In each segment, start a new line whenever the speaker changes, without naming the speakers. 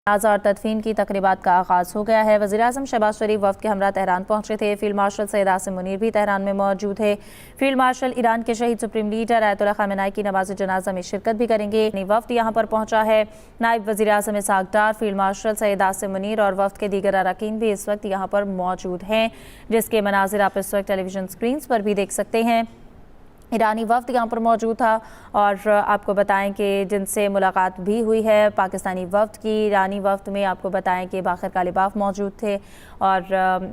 जनाजा और तदफीन की तकरीबात का आगाज़ हो गया है। वज़ीर-ए-आज़म शहबाज शरीफ वफ़द के हमरा तेहरान पहुँचे थे। फील्ड मार्शल सैयद आसिम मुनीर भी तेहरान में मौजूद है। फील्ड मार्शल ईरान के शहीद सुप्रीम लीडर आयतुल्लाह ख़ामेनी की नमाज़ जनाजा में शिरकत भी करेंगे। वफ़द यहाँ पर पहुँचा है। नायब वज़ीर-ए-आज़म इसहाक़ डार, फील्ड मार्शल सैयद आसिम मुनीर और वफ़द के दीगर अरकान भी इस वक्त यहाँ पर मौजूद हैं, जिसके मनाज़िर आप इस वक्त टेलीविज़न स्क्रीन्स पर भी देख सकते हैं। ईरानी वफ़द यहाँ पर मौजूद था और आपको बताएं कि जिनसे मुलाकात भी हुई है पाकिस्तानी वफ़द की। ईरानी वफ़द में आपको बताएं कि बाखर कालिबाफ मौजूद थे और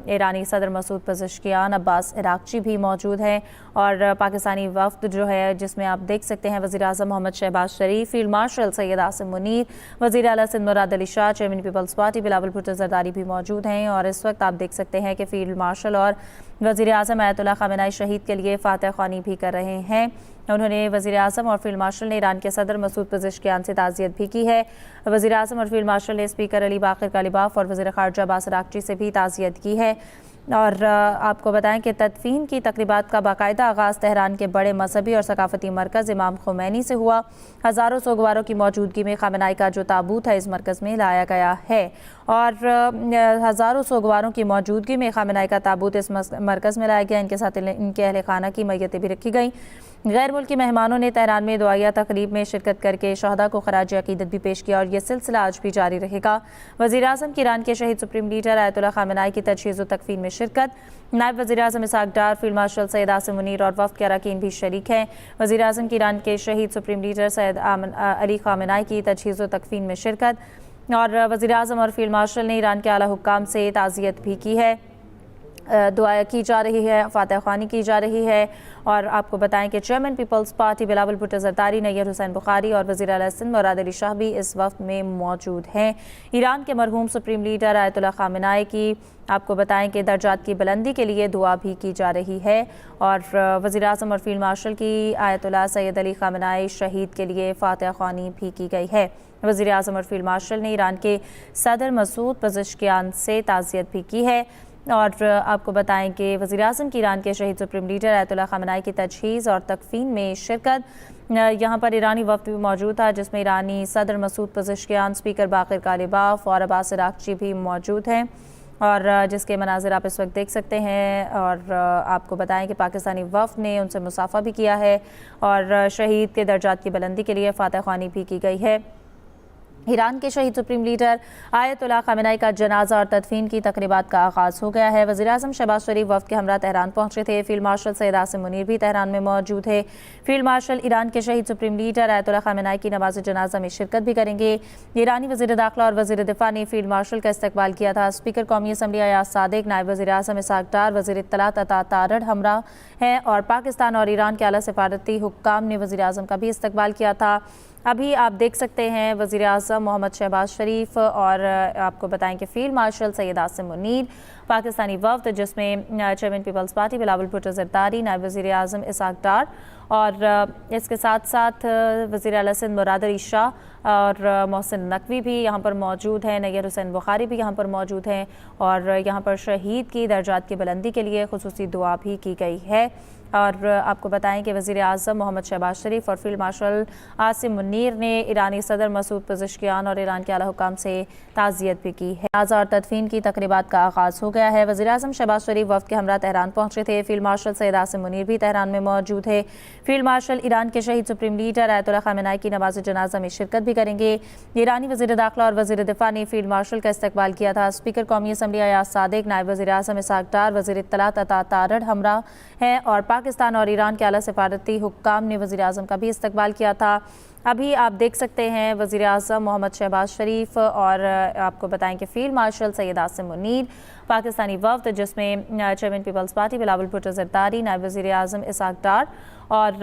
ईरानी सदर मसूद पज़ेश्कियान, अब्बास इराक़ची भी मौजूद हैं। और पाकिस्तानी वफ़द जो है जिसमें आप देख सकते हैं वज़ीर-ए-आज़म मोहम्मद शहबाज शरीफ, फील्ड मार्शल सैयद आसिम मुनीर, वज़ीर आला Sindh Murad Ali Shah, chairman peoples party Bilawal Bhutto Zardari भी मौजूद हैं। और इस वक्त आप देख सकते हैं कि फील्ड मार्शल और वज़ीर-ए-आज़म आयतुल्लाह ख़ामेनी शहीद के लिए फ़ातिहा ख़्वानी भी कर रहे हैं। उन्होंने वज़ीर-ए-आज़म और फील्ड मार्शल ने ईरान के सदर मसूद पज़ेश्कियान से ताज़ियत भी की है। वज़ीर-ए-आज़म और फील्ड मार्शल ने स्पीकर अली बाकर कालिबाफ और वज़ीर ख़ारजा अब्बास इराक़ची से भी ताज़ियत की है। और आपको बताएं कि तदफीन की तकरीबात का बाकायदा आगाज़ तेहरान के बड़े मजहबी और सकाफ़ती मरकज़ इमाम खुमैनी से हुआ। हज़ारों सोगवारों की मौजूदगी में ख़ामेनी का जो ताबूत है इस मरकज़ में लाया गया है और हज़ारों सोगवारों की मौजूदगी में ख़ामेनी का ताबूत इस मरकज़ में लाया गया। इनके साथ इनके अहले खाना की मैयतें भी रखी गई। गैर मुल्की मेहमानों ने तेहरान में दुआया तकरीब में शिरकत करके शहदा को खराज अकीदत भी पेश किया और यह सिलसिला आज भी जारी रहेगा। वज़ीर-ए-आज़म की ईरान के शहीद सुप्रीम लीडर आयतुल्लाह ख़ामेनी की तजहीज़ व तकफ़ीन में शिरकत। नायब वज़ीर-ए-आज़म इसहाक़ डार, फील्ड मार्शल सैयद आसिम मुनीर और वफ़द के अरकान भी शरीक हैं। वज़ीर-ए-आज़म की ईरान के शहीद supreme leader Syed Ali Khamenei की तजहीज़ व तकफ़ीन में शिरकत। और वज़ीर-ए-आज़म और फील्ड मार्शल ने ईरान के आला हुक्काम से ताज़ियत भी की है, दुआ की जा रही है, फ़ातिहा ख़्वानी की जा रही है। और आपको बताएं कि chairman peoples party Bilawal Bhutto Zardari, Nayyar Hussain Bukhari और वज़ीर आला सिंध मुराद अली शाह भी इस वफ़द में मौजूद हैं। ईरान के मरहूम सुप्रीम लीडर आयतुल्लाह ख़ामेनी की आपको बताएं कि दर्जात की बुलंदी के लिए दुआ भी की जा रही है। और वज़ीर-ए-आज़म और फील्ड मार्शल की आयतुल्लाह सैयद अली ख़ामेनी शहीद के लिए फ़ातिहा ख़्वानी भी की गई है। वज़ीर-ए-आज़म और फील्ड मार्शल ने ईरान के सदर मसूद पज़ेश्कियान से ताज़ियत भी की है। और आपको बताएं कि वज़ीर-ए-आज़म की ईरान के शहीद सुप्रीम लीडर आयतुल्लाह ख़ामेनी की तजहीज़ और तकफ़ीन में शिरकत। यहाँ पर ईरानी वफ़द भी मौजूद था जिसमें ईरानी सदर मसूद पज़ेश्कियान, स्पीकर बाकर कालिबाफ और अब्बास इराक़ची भी मौजूद हैं और जिसके मनाज़िर आप इस वक्त देख सकते हैं। और आपको बताएं कि पाकिस्तानी वफ़द ने उनसे मुसाफ़ा भी किया है और शहीद के दर्जात की बुलंदी के लिए फ़ातिहा ख़्वानी भी की गई है। ईरान के शहीद सुप्रीम लीडर आयतुल्लाह ख़ामेनी का जनाजा और तदफीन की तकरीबात का आगाज़ हो गया है। वज़ीर-ए-आज़म शहबाज शरीफ वफ़द के हमरा तेहरान पहुँचे थे। फील्ड मार्शल सैयद आसिम मुनीर भी तेहरान में मौजूद है। फील्ड मार्शल ईरान के शहीद सुप्रीम लीडर आयतुल्लाह ख़ामेनी की नमाज़ जनाजा में शिरकत भी करेंगे। ईरानी वज़ीर दाखिला और वज़ीर दिफ़ा ने फील्ड मार्शल का इस्तकबाल किया था। स्पीकर कौमी असम्बली अयाज सादिक, नायब वज़ीर-ए-आज़म इसहाक़ डार, वज़ीर इत्तलात अता तारड़ हमरा हैं और पाकिस्तान और ईरान के आला सफारती हुक्काम ने वज़ीर-ए-आज़म का भी इस्तकबाल किया था। अभी आप देख सकते हैं वज़ीर-ए-आज़म मोहम्मद शहबाज शरीफ और आपको बताएं कि फील्ड मार्शल सैयद आसिम मुनीर, पाकिस्तानी वफ़द जिसमें chairman peoples party Bilawal Bhutto Zardari, नायब वज़ीर-ए-आज़म इसहाक़ डार और इसके साथ साथ वज़ीर आला सिंध मुराद अली शाह और मोहसिन नकवी भी यहाँ पर मौजूद हैं। नैयर हुसैन बुखारी भी यहाँ पर मौजूद हैं और यहाँ पर शहीद की दर्जात की बुलंदी के लिए खुसूसी दुआ भी की गई है। और आपको बताएं कि वज़ीर-ए-आज़म मोहम्मद शहबाज शरीफ और फील्ड मार्शल आसिम मुनीर ने ईरानी सदर मसूद पज़ेश्कियान और ईरान के आला हुक्काम से ताज़ियत भी की है। जनाजा और तदफीन की तकरीबात का आगाज़ हो गया है। वज़ीर-ए-आज़म शहबाज शरीफ वफ़द के हमरा तेहरान पहुँचे थे। फील्ड मार्शल सैयद आसिम मुनीर भी तेहरान में मौजूद है। फील्ड मार्शल ईरान के शहीद सुप्रीम लीडर आयतुल्लाह ख़ामेनी की नमाज़ जनाजा में शिरकत भी करेंगे। ईरानी वज़ीर दाखिला और वज़ीर दिफ़ा ने फील्ड मार्शल का इस्तकबाल किया था। स्पीकर कौमी असम्बली अयाज सादिक, नायब वज़ीर-ए-आज़म इसहाक़ डार, वज़ीर इत्तलात अता तारड़ हमरा हैं और पाकिस्तान और ईरान के आला सफारती हुक्काम ने वज़ीर-ए-आज़म का भी इस्तकबाल किया था। अभी आप देख सकते हैं वज़ीर-ए-आज़म मोहम्मद शहबाज शरीफ और आपको बताएं कि फील्ड मार्शल सैयद आसिम मुनीर, पाकिस्तानी वफ़द जिसमें chairman peoples party Bilawal Bhutto Zardari, नायब वज़ीर-ए-आज़म इसहाक़ डार और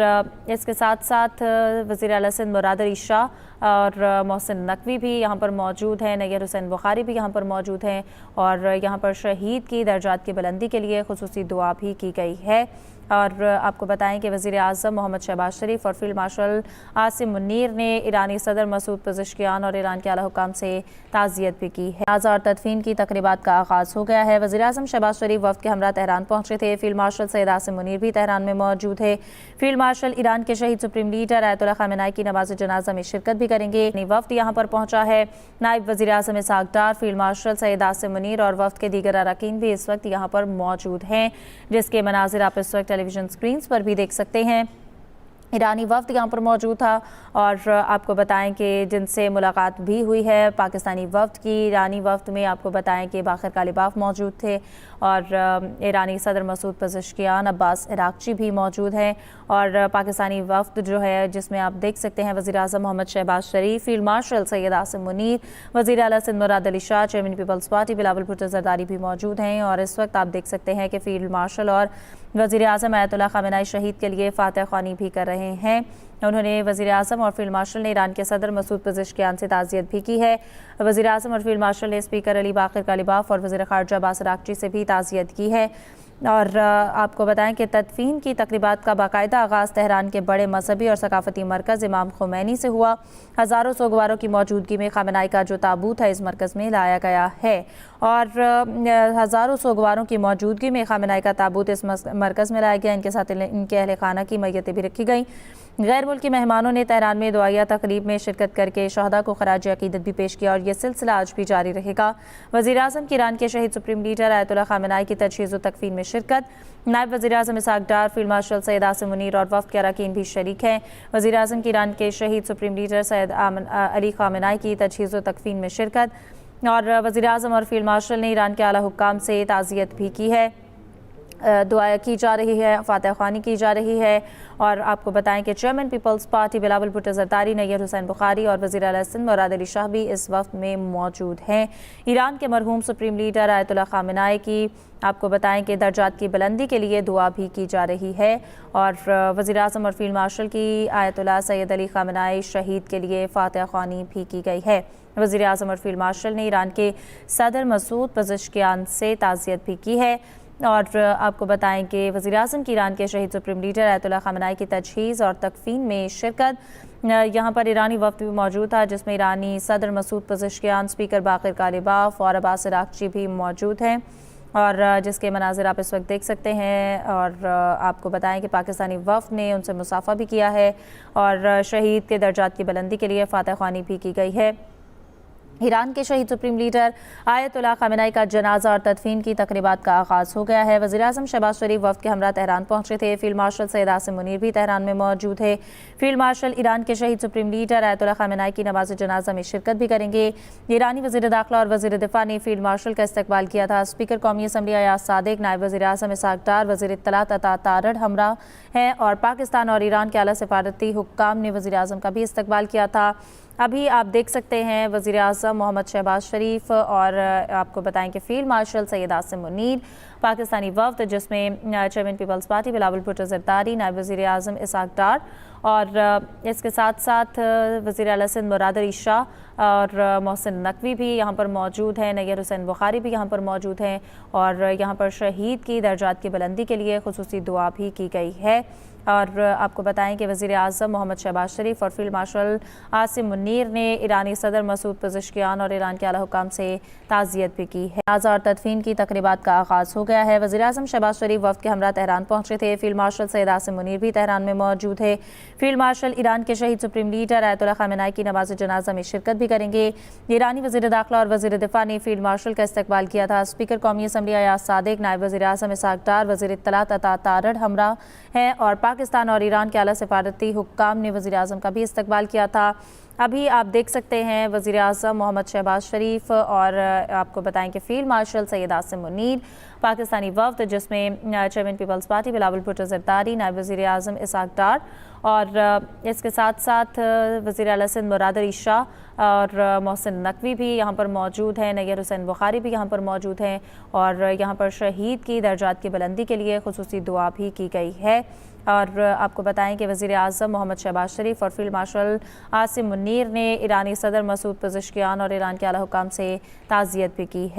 इसके साथ साथ वज़ीर आला सिंध मुराद अली शाह और मोहसिन नकवी भी यहाँ पर मौजूद हैं। नैयर हुसैन बुखारी भी यहाँ पर मौजूद हैं और यहाँ पर शहीद की दर्जात की बुलंदी के लिए खुसूसी दुआ भी की गई है। اور آپ کو بتائیں کہ وزیر اعظم محمد شہباز شریف اور فیلڈ مارشل عاصم منیر نے ایرانی صدر مسعود پزشکیان اور ایران کے اعلیٰ حکام سے تعزیت بھی کی ہے۔ جنازہ اور تدفین کی تقریبات کا آغاز ہو گیا ہے۔ وزیر اعظم شہباز شریف وفد کے ہمراہ تہران پہنچے تھے۔ فیلڈ مارشل سید عاصم منیر بھی تہران میں موجود ہے۔ فیلڈ مارشل ایران کے شہید سپریم لیڈر آیت اللہ خامنہ ای کی نماز جنازہ میں شرکت بھی کریں گے۔ وفد یہاں پر پہنچا ہے۔ نائب وزیر اعظم اسحاق ڈار، فیلڈ مارشل سید عاصم منیر اور وفد کے دیگر اراکین بھی اس وقت یہاں پر موجود ہیں، جس کے مناظر آپ اس وقت ٹیلی ویژن اسکرینز پر بھی دیکھ سکتے ہیں۔ ایرانی وفد یہاں پر موجود تھا اور آپ کو بتائیں کہ جن سے ملاقات بھی ہوئی ہے پاکستانی وفد کی۔ ایرانی وفد میں آپ کو بتائیں کہ باقر کالیباف موجود تھے اور ایرانی صدر مسعود پزشکیان، عباس عراقچی بھی موجود ہیں، اور پاکستانی وفد جو ہے جس میں آپ دیکھ سکتے ہیں وزیر اعظم محمد شہباز شریف، فیلڈ مارشل سید عاصم منیر، وزیر اعلیٰ Sindh Murad Ali Shah, chairman Peoples party Bilawal Bhutto Zardari بھی موجود ہیں، اور اس وقت آپ دیکھ سکتے ہیں کہ فیلڈ مارشل اور وزیر اعظم آیت اللہ خامنہ ای شہید کے لیے فاتح خوانی بھی کر رہے ہیں۔ انہوں نے وزیر اعظم اور فیلڈ مارشل نے ایران کے صدر مسعود پزشکیان سے تعزیت بھی کی ہے۔ وزیر اعظم اور فیلڈ مارشل نے اسپیکر علی باقر کالیباف اور وزیر خارجہ عباس عراقچی سے بھی تعزیت کی ہے۔ اور آپ کو بتائیں کہ تدفین کی تقریبات کا باقاعدہ آغاز تہران کے بڑے مذہبی اور ثقافتی مرکز امام خمینی سے ہوا۔ ہزاروں سوگواروں کی موجودگی میں خامنہ ای کا جو تابوت ہے اس مرکز میں لایا گیا ہے، اور ہزاروں سوگواروں کی موجودگی میں خامنہ ای کا تابوت اس مرکز میں لایا گیا۔ ان کے ساتھ ان کے اہل خانہ کی میتیں بھی رکھی گئیں۔ غیر ملکی مہمانوں نے تہران میں دعائیہ تقریب میں شرکت کر کے شہداء کو خراج عقیدت بھی پیش کیا، اور یہ سلسلہ آج بھی جاری رہے گا۔ وزیر اعظم کی ایران کے شہید سپریم لیڈر آیت اللہ خامنہ ای کی تجہیز و تکفین میں شرکت۔ نائب وزیر اعظم اسحاق ڈار، فیلڈ مارشل سید عاصم منیر اور وفد کے اراکین بھی شریک ہیں۔ وزیر اعظم کی ایران کے شہید سپریم لیڈر سید علی خامنہ ای کی تجہیز و تکفین میں شرکت، اور وزیر اعظم اور فیلڈ مارشل نے ایران کے اعلیٰ حکام سے تعزیت بھی کی ہے، دعا کی جا رہی ہے، فاتح خوانی کی جا رہی ہے۔ اور آپ کو بتائیں کہ chairman Peoples party Bilawal Bhutto Zardari, Nayyar Hussain Bukhari اور وزیر اعلیٰ سندھ مراد علی شاہ بھی اس وفد میں موجود ہیں۔ ایران کے مرحوم سپریم لیڈر آیت اللہ خامنہ ای کی آپ کو بتائیں کہ درجات کی بلندی کے لیے دعا بھی کی جا رہی ہے، اور وزیر اعظم اور فیلڈ مارشل کی آیت اللہ سید علی خامنہ ای شہید کے لیے فاتح خوانی بھی کی گئی ہے۔ وزیر اعظم اور فیلڈ مارشل نے ایران کے صدر مسعود پزشکیان سے تعزیت بھی کی ہے، اور آپ کو بتائیں کہ وزیر اعظم کی ایران کے شہید سپریم لیڈر آیت اللہ خامنہ ای کی تجہیز اور تکفین میں شرکت۔ یہاں پر ایرانی وفد بھی موجود تھا جس میں ایرانی صدر مسعود پزشکیان، اسپیکر باقر کالیباف اور عباس عراقچی بھی موجود ہیں، اور جس کے مناظر آپ اس وقت دیکھ سکتے ہیں۔ اور آپ کو بتائیں کہ پاکستانی وفد نے ان سے مصافحہ بھی کیا ہے، اور شہید کے درجات کی بلندی کے لیے فاتح خوانی بھی کی گئی ہے۔ ایران کے شہید سپریم لیڈر آیت اللہ خامنہ ای کا جنازہ اور تدفین کی تقریبات کا آغاز ہو گیا ہے۔ وزیر اعظم شہباز شریف وفد کے ہمراہ تہران پہنچے تھے۔ فیلڈ مارشل سید عاصم منیر بھی تہران میں موجود ہے۔ فیلڈ مارشل ایران کے شہید سپریم لیڈر آیت اللہ خامنہ ای کی نماز جنازہ میں شرکت بھی کریں گے۔ ایرانی وزیر داخلہ اور وزیر دفاع نے فیلڈ مارشل کا استقبال کیا تھا۔ اسپیکر قومی اسمبلی ایاز صادق، نائب وزیر اعظم اسحاق ڈار، وزیر اطلاعات عطا تارڑ ہمراہ ہیں، اور پاکستان اور ایران کے اعلیٰ سفارتی حکام نے وزیر اعظم کا بھی استقبال کیا تھا۔ ابھی آپ دیکھ سکتے ہیں وزیر اعظم محمد شہباز شریف اور آپ کو بتائیں کہ فیلڈ مارشل سید عاصم منیر، پاکستانی وفد جس میں chairman Peoples party Bilawal Bhutto Zardari, نائب وزیر اعظم اسحاق ڈار، اور اس کے ساتھ ساتھ وزیر اعلیٰ سندھ مراد علی شاہ اور محسن نقوی بھی یہاں پر موجود ہیں، نیّر حسین بخاری بھی یہاں پر موجود ہیں، اور یہاں پر شہید کی درجات کی بلندی کے لیے خصوصی دعا بھی کی گئی ہے۔ اور آپ کو بتائیں کہ وزیر اعظم محمد شہباز شریف اور فیلڈ مارشل عاصم منیر نے ایرانی صدر مسعود پزشکیان اور ایران کے اعلیٰ حکام سے تعزیت بھی کی ہے۔ جنازہ اور تدفین کی تقریبات کا آغاز ہو گیا ہے۔ وزیر اعظم شہباز شریف وفد کے ہمراہ تہران پہنچے تھے۔ فیلڈ مارشل سید عاصم منیر بھی تہران میں موجود ہے۔ فیلڈ مارشل ایران کے شہید سپریم لیڈر آیت اللہ خامنہ ای کی نماز جنازہ میں شرکت بھی کریں گے۔ ایرانی وزیر داخلہ اور وزیر دفاع نے فیلڈ مارشل کا استقبال کیا تھا۔ اسپیکر قومی اسمبلی ایاز صادق، نائب وزیر اعظم اسحاق ڈار، وزیر اطلاعات عطا تارڑ ہمراہ ہیں، اور پاکستان اور ایران کے اعلیٰ سفارتی حکام نے وزیر اعظم کا بھی استقبال کیا تھا۔ ابھی آپ دیکھ سکتے ہیں وزیر اعظم محمد شہباز شریف اور آپ کو بتائیں کہ فیلڈ مارشل سید عاصم منیر، پاکستانی وفد جس میں chairman Peoples party Bilawal Bhutto Zardari, نائب وزیر اعظم اسحاق ڈار، اور اس کے ساتھ ساتھ وزیر اعلیٰ سندھ مراد علی شاہ اور محسن نقوی بھی یہاں پر موجود ہیں، نیّر حسین بخاری بھی یہاں پر موجود ہیں، اور یہاں پر شہید کی درجات کی بلندی کے لیے خصوصی دعا بھی کی گئی ہے۔ اور آپ کو بتائیں کہ وزیر اعظم محمد شہباز شریف اور فیلڈ مارشل عاصم منیر نے ایرانی صدر مسعود پزشکیان اور ایران کے اعلیٰ حکام سے تعزیت بھی کی ہے۔